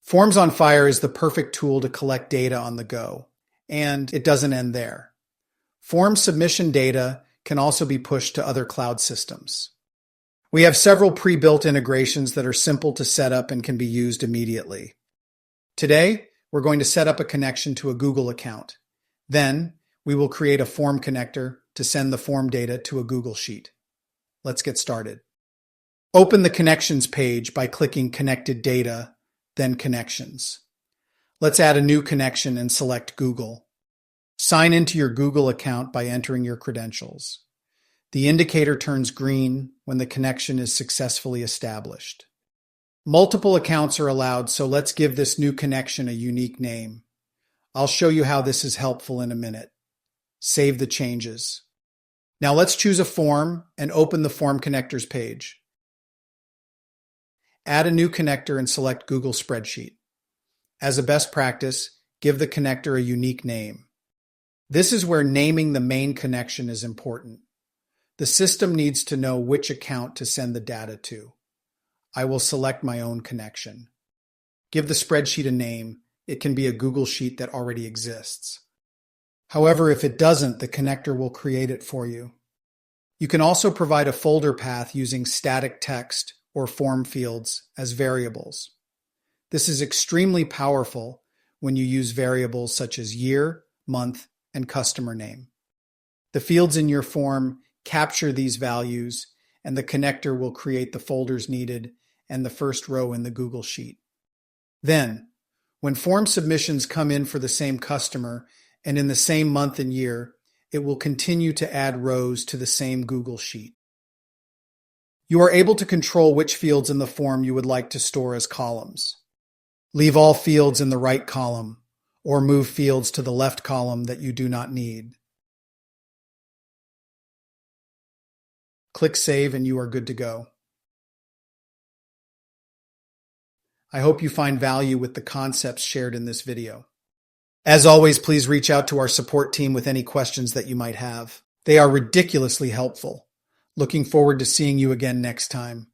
Forms on Fire is the perfect tool to collect data on the go, and it doesn't end there. Form submission data can also be pushed to other cloud systems. We have several pre-built integrations that are simple to set up and can be used immediately. Today, we're going to set up a connection to a Google account. Then, we will create a form connector to send the form data to a Google Sheet. Let's get started. Open the Connections page by clicking Connected Data, then Connections. Let's add a new connection and select Google. Sign into your Google account by entering your credentials. The indicator turns green when the connection is successfully established. Multiple accounts are allowed, so let's give this new connection a unique name. I'll show you how this is helpful in a minute. Save the changes. Now let's choose a form and open the Form Connectors page. Add a new connector and select Google Spreadsheet. As a best practice, give the connector a unique name. This is where naming the main connection is important. The system needs to know which account to send the data to. I will select my own connection. Give the spreadsheet a name. It can be a Google Sheet that already exists. However, if it doesn't, the connector will create it for you. You can also provide a folder path using static text or form fields as variables. This is extremely powerful when you use variables such as year, month, and customer name. The fields in your form capture these values, and the connector will create the folders needed and the first row in the Google Sheet. Then, when form submissions come in for the same customer and in the same month and year, it will continue to add rows to the same Google Sheet. You are able to control which fields in the form you would like to store as columns. Leave all fields in the right column, or move fields to the left column that you do not need. Click Save and you are good to go. I hope you find value with the concepts shared in this video. As always, please reach out to our support team with any questions that you might have. They are ridiculously helpful. Looking forward to seeing you again next time.